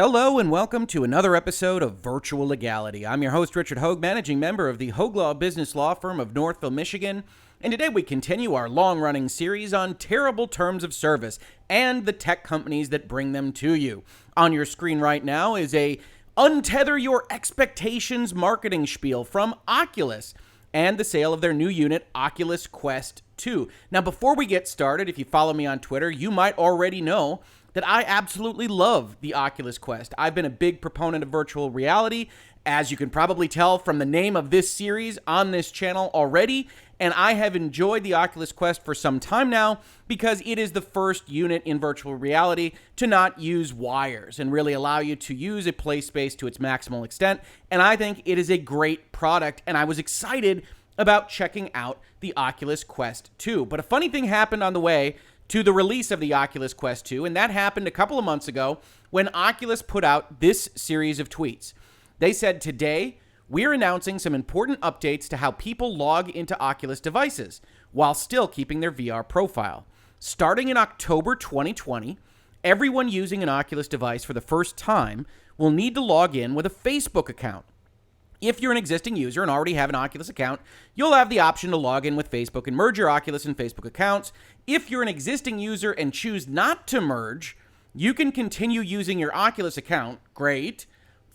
Hello and welcome to another episode of Virtual Legality. I'm your host, Richard Hoeg, managing member of the Hoeg Law Business Law Firm of Northville, Michigan. And today we continue our long-running series on terrible terms of service and the tech companies that bring them to you. On your screen right now is a Untether Your Expectations marketing spiel from Oculus and the sale of their new unit, Oculus Quest 2. Now, before we get started, if you follow me on Twitter, you might already know that I absolutely love the Oculus Quest. I've been a big proponent of virtual reality, as you can probably tell from the name of this series on this channel already, and I have enjoyed the Oculus Quest for some time now because it is the first unit in virtual reality to not use wires and really allow you to use a play space to its maximal extent, and I think it is a great product, and I was excited about checking out the Oculus Quest 2. But a funny thing happened on the way to the release of the Oculus Quest 2, and that happened a couple of months ago when Oculus put out this series of tweets. They said, "Today, we're announcing some important updates to how people log into Oculus devices while still keeping their VR profile. Starting in October 2020, everyone using an Oculus device for the first time will need to log in with a Facebook account. If you're an existing user and already have an Oculus account, you'll have the option to log in with Facebook and merge your Oculus and Facebook accounts. If you're an existing user and choose not to merge, you can continue using your Oculus account, great,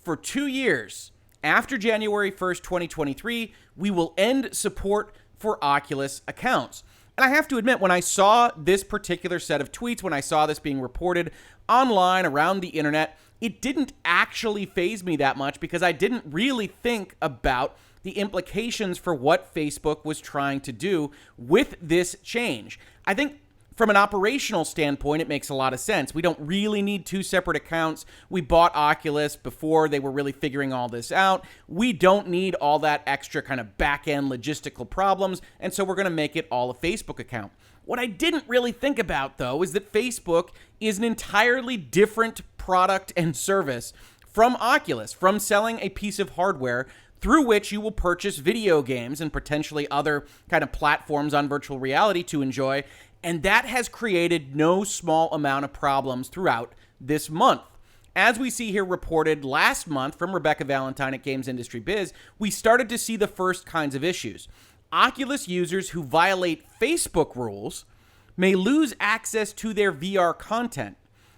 for 2 years. After January 1st, 2023, we will end support for Oculus accounts." And I have to admit, when I saw this particular set of tweets, when I saw this being reported online around the internet, it didn't actually faze me that much because I didn't really think about the implications for what Facebook was trying to do with this change. I think from an operational standpoint, it makes a lot of sense. We don't really need two separate accounts. We bought Oculus before they were really figuring all this out. We don't need all that extra kind of back-end logistical problems, and so we're going to make it all a Facebook account. What I didn't really think about, though, is that Facebook is an entirely different product and service from Oculus, from selling a piece of hardware through which you will purchase video games and potentially other kind of platforms on virtual reality to enjoy. And that has created no small amount of problems throughout this month. As we see here reported last month from Rebekah Valentine at GamesIndustryBiz, we started to see the first kinds of issues. Oculus users who violate Facebook rules may lose access to their VR content.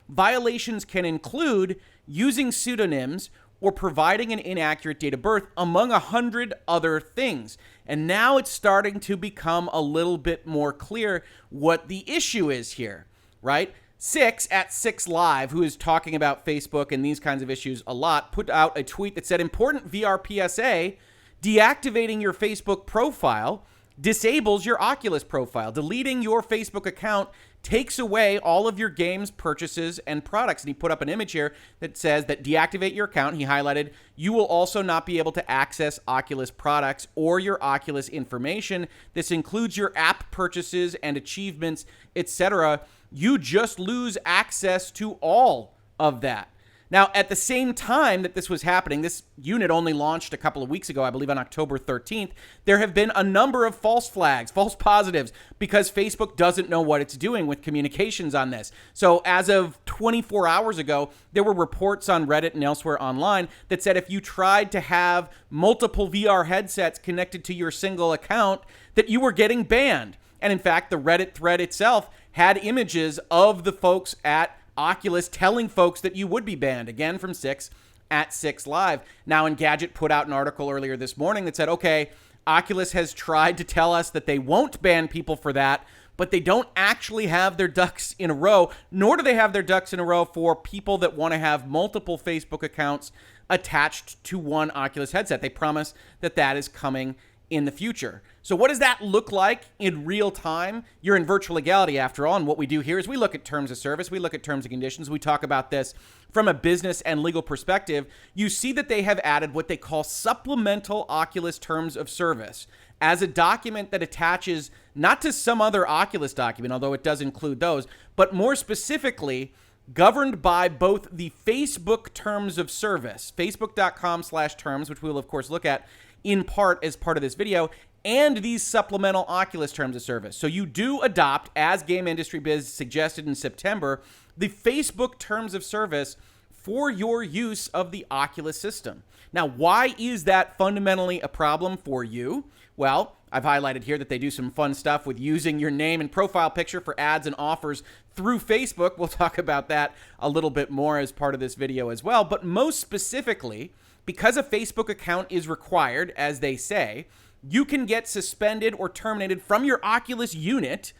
Violations can include using pseudonyms or providing an inaccurate date of birth, among 100 other things. And now it's starting to become a little bit more clear what the issue is here, right? Six at 6 Live, who is talking about Facebook and these kinds of issues a lot, put out a tweet that said, "Important VR PSA, deactivating your Facebook profile disables your Oculus profile. Deleting your Facebook account takes away all of your games, purchases, and products." And he put up an image here that says that deactivate your account. He highlighted, "You will also not be able to access Oculus products or your Oculus information. This includes your app purchases and achievements, etc. You just lose access to all of that." Now, at the same time that this was happening, this unit only launched a couple of weeks ago, I believe on October 13th, there have been a number of false flags, false positives, because Facebook doesn't know what it's doing with communications on this. So as of 24 hours ago, there were reports on Reddit and elsewhere online that said if you tried to have multiple VR headsets connected to your single account, that you were getting banned. And in fact, the Reddit thread itself had images of the folks at Oculus telling folks that you would be banned, again from 6 at 6 Live. Now, Engadget put out an article earlier this morning that said, okay, Oculus has tried to tell us that they won't ban people for that, but they don't actually have their ducks in a row, nor do they have their ducks in a row for people that want to have multiple Facebook accounts attached to one Oculus headset. They promise that that is coming in the future. So what does that look like in real time? You're in virtual legality after all, and what we do here is we look at terms of service, we look at terms and conditions, we talk about this from a business and legal perspective. You see that they have added what they call supplemental Oculus terms of service as a document that attaches not to some other Oculus document, although it does include those, but more specifically governed by both the Facebook terms of service, facebook.com/terms, which we will of course look at in part as part of this video, and these supplemental Oculus terms of service. So you do adopt, as GamesIndustryBiz suggested in September, the Facebook terms of service for your use of the Oculus system. Now, why is that fundamentally a problem for you? Well, I've highlighted here that they do some fun stuff with using your name and profile picture for ads and offers through Facebook. We'll talk about that a little bit more as part of this video as well. But most specifically, because a Facebook account is required, as they say, you can get suspended or terminated from your Oculus unit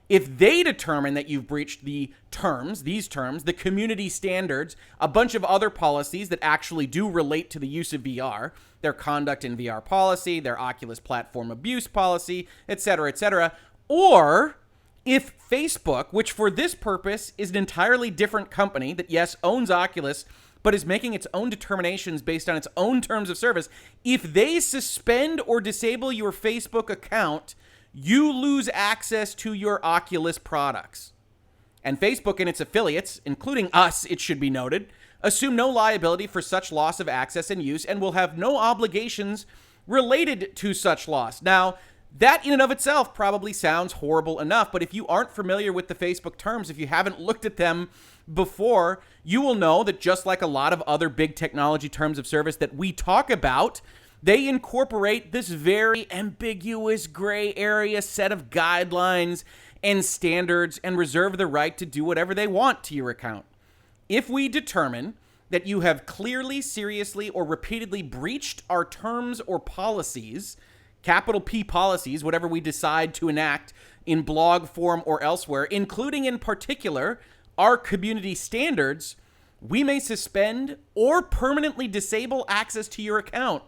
if they determine that you've breached the terms, the community standards, a bunch of other policies that actually do relate to the use of VR, their conduct in VR policy, their Oculus platform abuse policy, etc., or if Facebook, which for this purpose is an entirely different company that, yes, owns Oculus, but is making its own determinations based on its own terms of service, if they suspend or disable your Facebook account, you lose access to your Oculus products. And Facebook and its affiliates, including us, it should be noted, assume no liability for such loss of access and use and will have no obligations related to such loss. Now, that in and of itself probably sounds horrible enough, but if you aren't familiar with the Facebook terms, if you haven't looked at them before, you will know that just like a lot of other big technology terms of service that we talk about, they incorporate this very ambiguous gray area set of guidelines and standards and reserve the right to do whatever they want to your account. If we determine that you have clearly, seriously, or repeatedly breached our terms or policies, capital P policies, whatever we decide to enact in blog form or elsewhere, including in particular our community standards, we may suspend or permanently disable access to your account.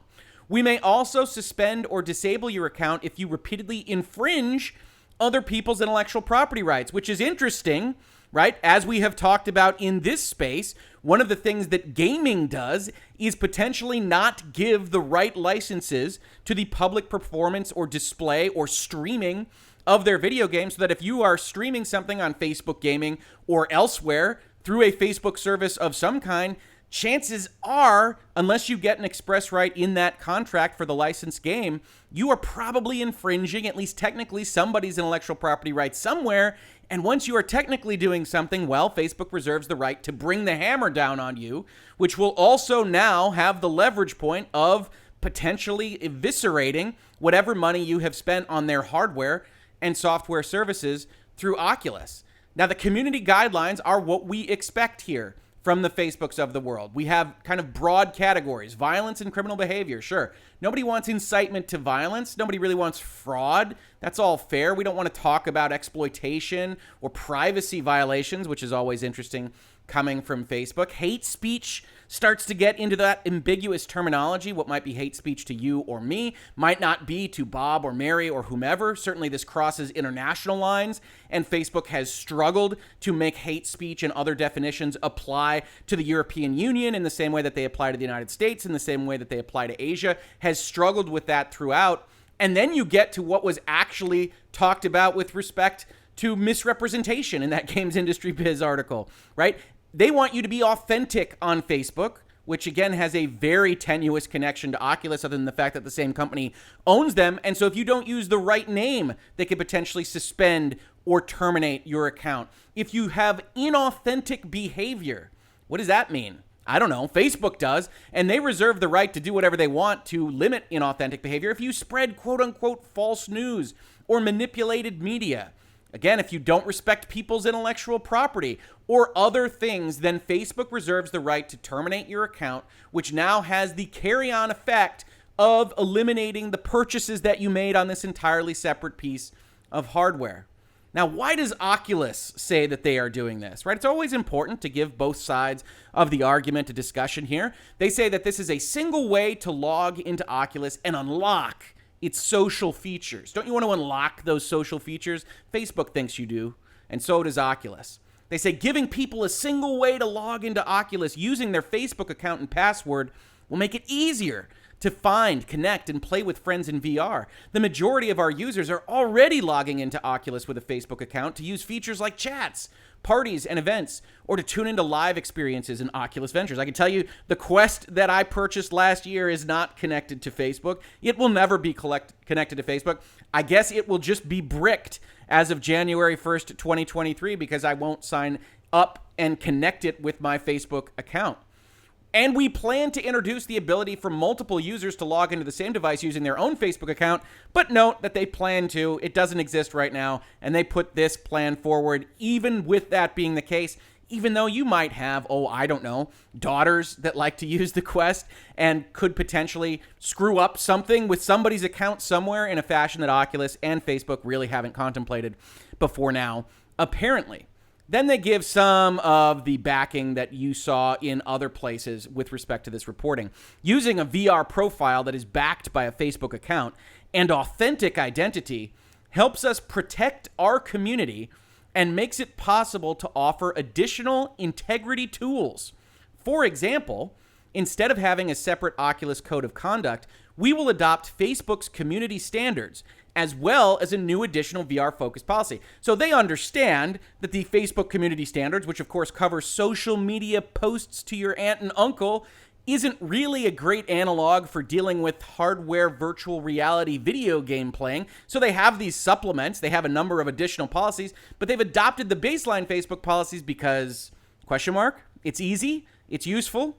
We may also suspend or disable your account if you repeatedly infringe other people's intellectual property rights, which is interesting, right? As we have talked about in this space, one of the things that gaming does is potentially not give the right licenses to the public performance or display or streaming of their video games, so that if you are streaming something on Facebook Gaming or elsewhere through a Facebook service of some kind, chances are, unless you get an express right in that contract for the licensed game, you are probably infringing, at least technically, somebody's intellectual property rights somewhere. And once you are technically doing something, well, Facebook reserves the right to bring the hammer down on you, which will also now have the leverage point of potentially eviscerating whatever money you have spent on their hardware and software services through Oculus. Now, the community guidelines are what we expect here from the Facebooks of the world. We have kind of broad categories: violence and criminal behavior. Sure, nobody wants incitement to violence. Nobody really wants fraud. That's all fair. We don't want to talk about exploitation or privacy violations, which is always interesting coming from Facebook. Hate speech starts to get into that ambiguous terminology. What might be hate speech to you or me might not be to Bob or Mary or whomever. Certainly this crosses international lines, and Facebook has struggled to make hate speech and other definitions apply to the European Union in the same way that they apply to the United States, in the same way that they apply to Asia, has struggled with that throughout. And then you get to what was actually talked about with respect to misrepresentation in that GamesIndustryBiz article, right? They want you to be authentic on Facebook, which again has a very tenuous connection to Oculus other than the fact that the same company owns them. And so if you don't use the right name, they could potentially suspend or terminate your account. If you have inauthentic behavior, what does that mean? I don't know. Facebook does, and they reserve the right to do whatever they want to limit inauthentic behavior if you spread quote-unquote false news or manipulated media. Again, if you don't respect people's intellectual property or other things, then Facebook reserves the right to terminate your account, which now has the carry-on effect of eliminating the purchases that you made on this entirely separate piece of hardware. Now, why does Oculus say that they are doing this, right? It's always important to give both sides of the argument a discussion here. They say that this is a single way to log into Oculus and unlock its social features. Don't you want to unlock those social features? Facebook thinks you do, and so does Oculus. They say giving people a single way to log into Oculus using their Facebook account and password will make it easier to find, connect, and play with friends in VR. The majority of our users are already logging into Oculus with a Facebook account to use features like chats, parties, and events, or to tune into live experiences in Oculus Ventures. I can tell you the Quest that I purchased last year is not connected to Facebook. It will never be connected to Facebook. I guess it will just be bricked as of January 1st, 2023, because I won't sign up and connect it with my Facebook account. And we plan to introduce the ability for multiple users to log into the same device using their own Facebook account, but note that they plan to. It doesn't exist right now, and they put this plan forward. Even with that being the case, even though you might have, I don't know, daughters that like to use the Quest and could potentially screw up something with somebody's account somewhere in a fashion that Oculus and Facebook really haven't contemplated before now, apparently. Then they give some of the backing that you saw in other places with respect to this reporting. Using a VR profile that is backed by a Facebook account and authentic identity helps us protect our community and makes it possible to offer additional integrity tools. For example, instead of having a separate Oculus code of conduct, we will adopt Facebook's community standards as well as a new additional VR-focused policy. So they understand that the Facebook community standards, which of course cover social media posts to your aunt and uncle, isn't really a great analog for dealing with hardware virtual reality video game playing. So they have these supplements, they have a number of additional policies, but they've adopted the baseline Facebook policies because, ? It's easy, it's useful.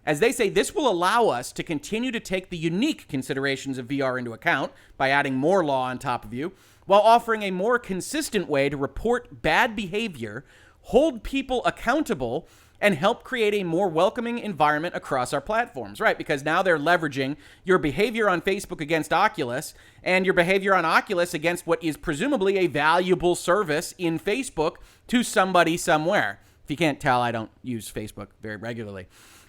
As they say, this will allow us to continue to take the unique considerations of VR into account by adding more law on top of you, while offering a more consistent way to report bad behavior, hold people accountable, and help create a more welcoming environment across our platforms, right? Because now they're leveraging your behavior on Facebook against Oculus and your behavior on Oculus against what is presumably a valuable service in Facebook to somebody somewhere. If you can't tell, I don't use Facebook very regularly.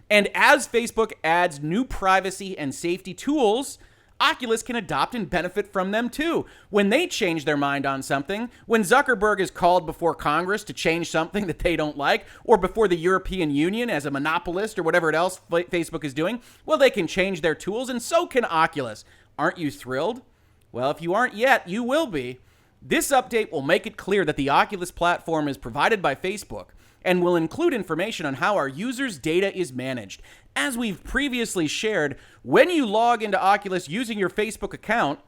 And as Facebook adds new privacy and safety tools, Oculus can adopt and benefit from them too. When they change their mind on something, when Zuckerberg is called before Congress to change something that they don't like, or before the European Union as a monopolist or whatever else Facebook is doing, well, they can change their tools, and so can Oculus. Aren't you thrilled? Well, if you aren't yet, you will be. This update will make it clear that the Oculus platform is provided by Facebook and will include information on how our users' data is managed. As we've previously shared, when you log into Oculus using your Facebook account,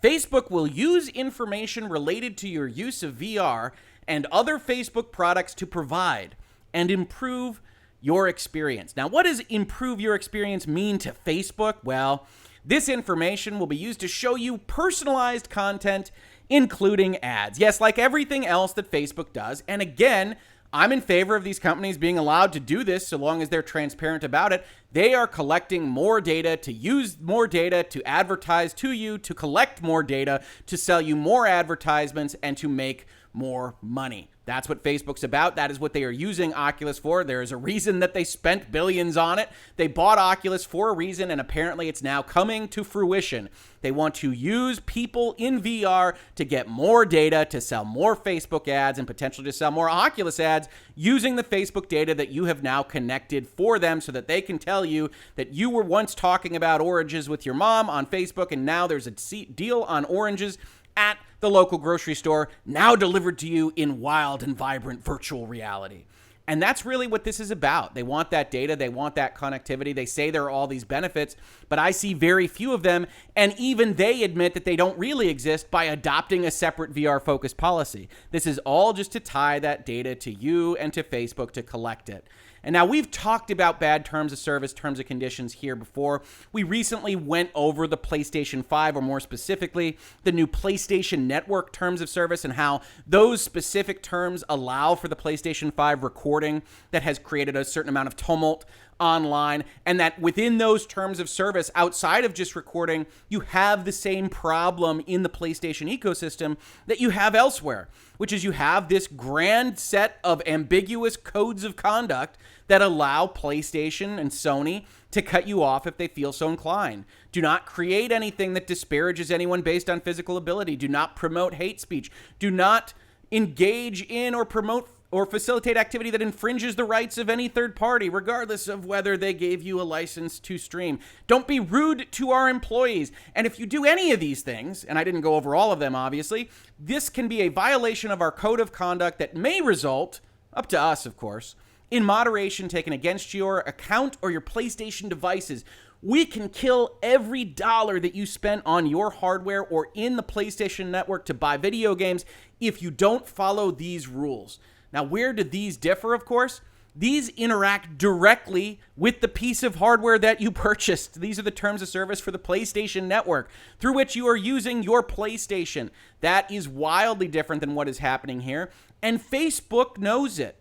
Facebook will use information related to your use of VR and other Facebook products to provide and improve your experience. Now, what does improve your experience mean to Facebook? Well, this information will be used to show you personalized content, including ads. Yes, like everything else that Facebook does. And again, I'm in favor of these companies being allowed to do this so long as they're transparent about it. They are collecting more data to use more data to advertise to you, to collect more data, to sell you more advertisements, and to make more money. That's what Facebook's about. That is what they are using Oculus for. There is a reason that they spent billions on it. They bought Oculus for a reason, and apparently it's now coming to fruition. They want to use people in VR to get more data, to sell more Facebook ads, and potentially to sell more Oculus ads using the Facebook data that you have now connected for them so that they can tell you that you were once talking about oranges with your mom on Facebook, and now there's a deal on oranges at the local grocery store, now delivered to you in wild and vibrant virtual reality. And that's really what this is about. They want that data. They want that connectivity. They say there are all these benefits, but I see very few of them. And even they admit that they don't really exist by adopting a separate VR-focused policy. This is all just to tie that data to you and to Facebook to collect it. And now we've talked about bad terms of service, terms of conditions here before. We recently went over the PlayStation 5, or more specifically, the new PlayStation Network terms of service and how those specific terms allow for the PlayStation 5 recording that has created a certain amount of tumult online, and that within those terms of service, outside of just recording, you have the same problem in the PlayStation ecosystem that you have elsewhere, which is you have this grand set of ambiguous codes of conduct that allow PlayStation and Sony to cut you off if they feel so inclined. Do not create anything that disparages anyone based on physical ability. Do not promote hate speech. Do not engage in or promote or facilitate activity that infringes the rights of any third party, regardless of whether they gave you a license to stream. Don't be rude to our employees. And if you do any of these things, and I didn't go over all of them, obviously, this can be a violation of our code of conduct that may result, up to us, of course, in moderation taken against your account or your PlayStation devices. We can kill every dollar that you spent on your hardware or in the PlayStation Network to buy video games if you don't follow these rules. Now, where do these differ, of course? these interact directly with the piece of hardware that you purchased. These are the terms of service for the PlayStation Network through which you are using your PlayStation. That is wildly different than what is happening here, and Facebook knows it.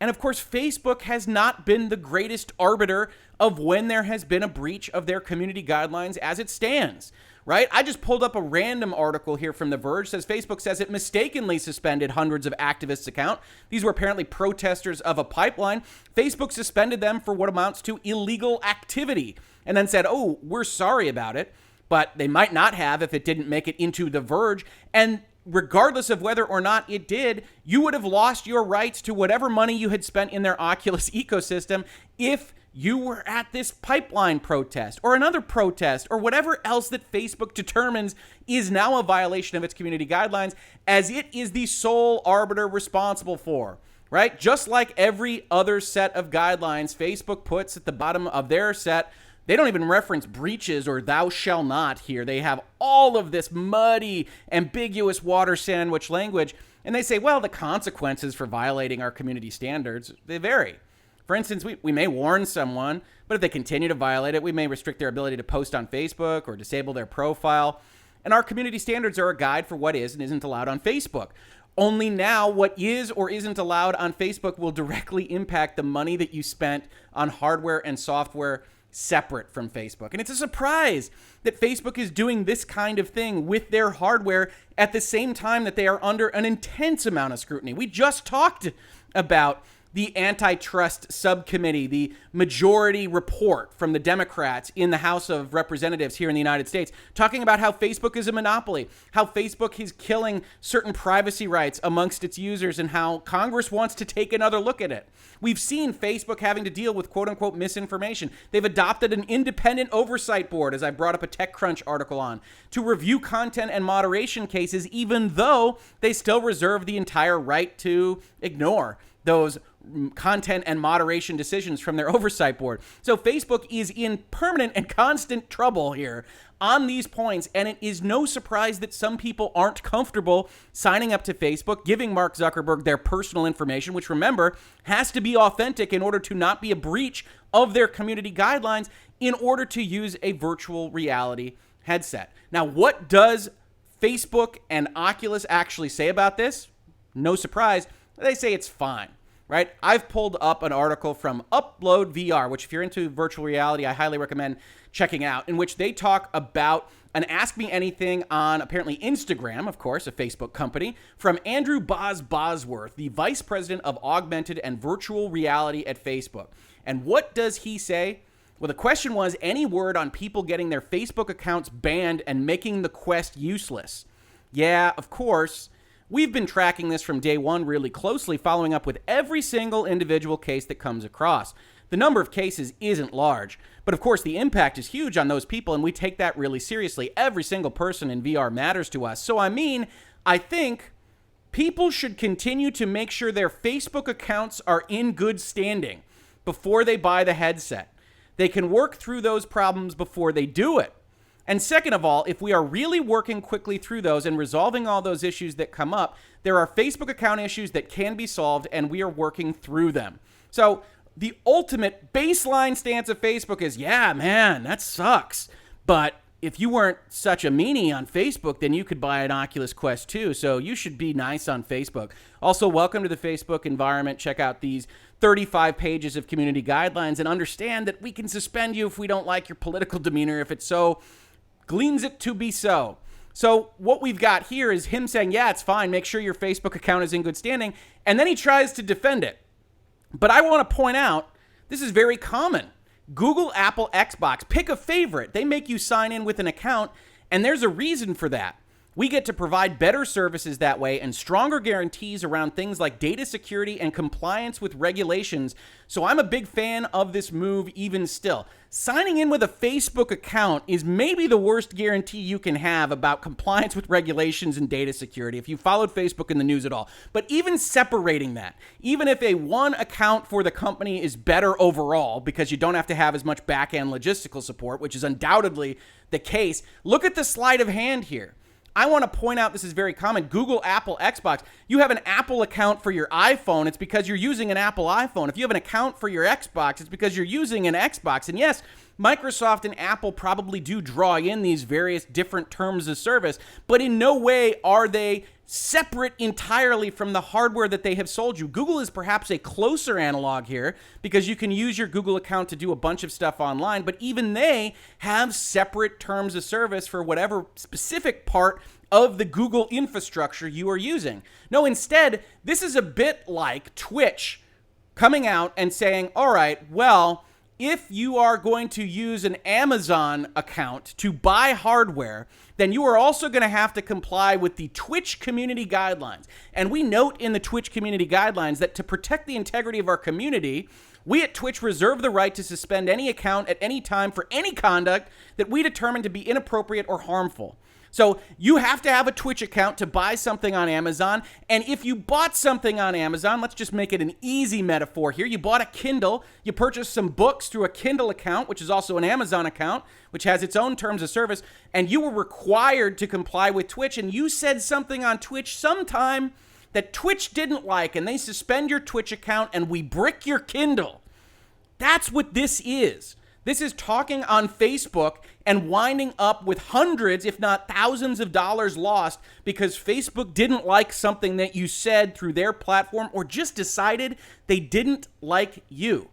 And of course, Facebook has not been the greatest arbiter of when there has been a breach of their community guidelines as it stands, right? I just pulled up a random article here from The Verge. Says Facebook says it mistakenly suspended hundreds of activists' accounts. These were apparently protesters of a pipeline. Facebook suspended them for what amounts to illegal activity and then said, oh, we're sorry about it. But they might not have if it didn't make it into The Verge. And regardless of whether or not it did, you would have lost your rights to whatever money you had spent in their Oculus ecosystem if you were at this pipeline protest or another protest or whatever else that Facebook determines is now a violation of its community guidelines, as it is the sole arbiter responsible for, right? Just like every other set of guidelines Facebook puts at the bottom of their set. They don't even reference breaches or thou shall not here. They have all of this muddy, ambiguous water sandwich language. And they say, well, the consequences for violating our community standards, they vary. For instance, we may warn someone, but if they continue to violate it, we may restrict their ability to post on Facebook or disable their profile. And our community standards are a guide for what is and isn't allowed on Facebook. Only now what is or isn't allowed on Facebook will directly impact the money that you spent on hardware and software separate from Facebook. And it's a surprise that Facebook is doing this kind of thing with their hardware at the same time that they are under an intense amount of scrutiny. We just talked about the antitrust subcommittee, the majority report from the Democrats in the House of Representatives here in the United States, talking about how Facebook is a monopoly, how Facebook is killing certain privacy rights amongst its users, and how Congress wants to take another look at it. We've seen Facebook having to deal with quote-unquote misinformation. They've adopted an independent oversight board, as I brought up a TechCrunch article on, to review content and moderation cases, even though they still reserve the entire right to ignore those content and moderation decisions from their oversight board. So Facebook is in permanent and constant trouble here on these points, and it is no surprise that some people aren't comfortable signing up to Facebook, giving Mark Zuckerberg their personal information, which, remember, has to be authentic in order to not be a breach of their community guidelines in order to use a virtual reality headset. Now, what does Facebook and Oculus actually say about this? No surprise, they say it's fine. Right? I've pulled up an article from Upload VR, which if you're into virtual reality, I highly recommend checking out, in which they talk about an Ask Me Anything on apparently Instagram, of course, a Facebook company, from Andrew Bosworth, the Vice President of Augmented and Virtual Reality at Facebook. And what does he say? Well, the question was any word on people getting their Facebook accounts banned and making the Quest useless. Yeah, of course. We've been tracking this from day one really closely, following up with every single individual case that comes across. The number of cases isn't large, but of course the impact is huge on those people, and we take that really seriously. Every single person in VR matters to us. So I think people should continue to make sure their Facebook accounts are in good standing before they buy the headset. They can work through those problems before they do it. And second of all, if we are really working quickly through those and resolving all those issues that come up, there are Facebook account issues that can be solved, and we are working through them. So the ultimate baseline stance of Facebook is, yeah, man, that sucks. But if you weren't such a meanie on Facebook, then you could buy an Oculus Quest 2. So you should be nice on Facebook. Also, welcome to the Facebook environment. Check out these 35 pages of community guidelines and understand that we can suspend you if we don't like your political demeanor, if it's so gleans it to be so. So what we've got here is him saying, yeah, it's fine. Make sure your Facebook account is in good standing. And then he tries to defend it. But I want to point out, this is very common. Google, Apple, Xbox, pick a favorite. They make you sign in with an account, and there's a reason for that. We get to provide better services that way and stronger guarantees around things like data security and compliance with regulations. So I'm a big fan of this move even still. Signing in with a Facebook account is maybe the worst guarantee you can have about compliance with regulations and data security if you followed Facebook in the news at all. But even separating that, even if a one account for the company is better overall because you don't have to have as much back-end logistical support, which is undoubtedly the case, look at the sleight of hand here. I want to point out this is very common. Google, Apple, Xbox. You have an Apple account for your iPhone. It's because you're using an Apple iPhone. If you have an account for your Xbox, it's because you're using an Xbox. And yes, Microsoft and Apple probably do draw in these various different terms of service, but in no way are they separate entirely from the hardware that they have sold you. Google is perhaps a closer analog here because you can use your Google account to do a bunch of stuff online, but even they have separate terms of service for whatever specific part of the Google infrastructure you are using. No, instead, this is a bit like Twitch coming out and saying, all right, well, if you are going to use an Amazon account to buy hardware, then you are also going to have to comply with the Twitch community guidelines. And we note in the Twitch community guidelines that to protect the integrity of our community, we at Twitch reserve the right to suspend any account at any time for any conduct that we determine to be inappropriate or harmful. So you have to have a Twitch account to buy something on Amazon. And if you bought something on Amazon, let's just make it an easy metaphor here. You bought a Kindle, you purchased some books through a Kindle account, which is also an Amazon account, which has its own terms of service, and you were required to comply with Twitch, and you said something on Twitch sometime that Twitch didn't like, and they suspend your Twitch account and we brick your Kindle. That's what this is. This is talking on Facebook and winding up with hundreds, if not thousands of dollars lost because Facebook didn't like something that you said through their platform or just decided they didn't like you.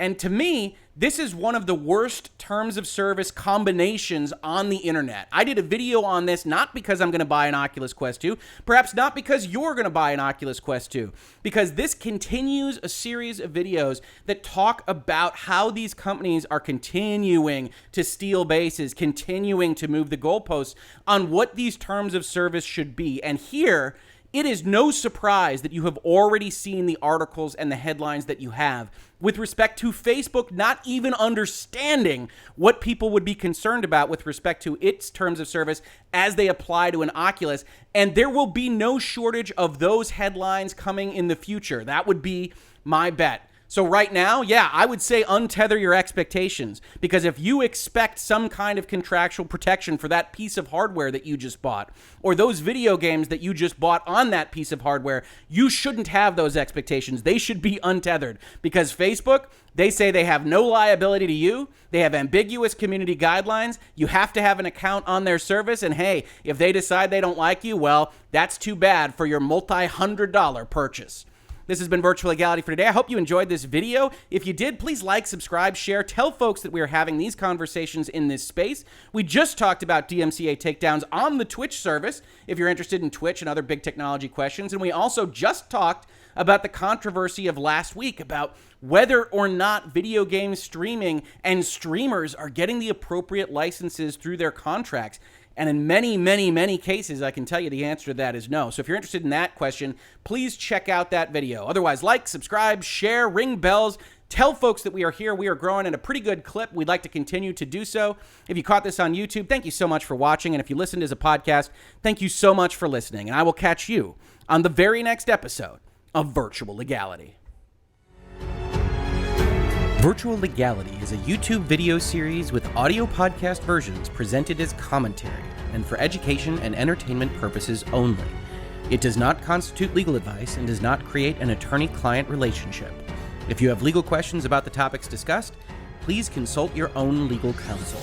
And to me, this is one of the worst terms of service combinations on the internet. I did a video on this not because I'm going to buy an Oculus Quest 2, perhaps not because you're going to buy an Oculus Quest 2, because this continues a series of videos that talk about how these companies are continuing to steal bases, continuing to move the goalposts on what these terms of service should be. And here, it is no surprise that you have already seen the articles and the headlines that you have with respect to Facebook not even understanding what people would be concerned about with respect to its terms of service as they apply to an Oculus. And there will be no shortage of those headlines coming in the future. That would be my bet. So right now, yeah, I would say untether your expectations, because if you expect some kind of contractual protection for that piece of hardware that you just bought, or those video games that you just bought on that piece of hardware, you shouldn't have those expectations. They should be untethered, because Facebook, they say they have no liability to you. They have ambiguous community guidelines. You have to have an account on their service, and hey, if they decide they don't like you, well, that's too bad for your multi-$100 purchase. This has been Virtual Legality for today. I hope you enjoyed this video. If you did, please like, subscribe, share, tell folks that we are having these conversations in this space. We just talked about DMCA takedowns on the Twitch service, if you're interested in Twitch and other big technology questions. And we also just talked about the controversy of last week about whether or not video game streaming and streamers are getting the appropriate licenses through their contracts. And in many, many, many cases, I can tell you the answer to that is no. So if you're interested in that question, please check out that video. Otherwise, like, subscribe, share, ring bells, tell folks that we are here. We are growing at a pretty good clip. We'd like to continue to do so. If you caught this on YouTube, thank you so much for watching. And if you listened as a podcast, thank you so much for listening. And I will catch you on the very next episode of Virtual Legality. Virtual Legality is a YouTube video series with audio podcast versions presented as commentary and for education and entertainment purposes only. It does not constitute legal advice and does not create an attorney-client relationship. If you have legal questions about the topics discussed, please consult your own legal counsel.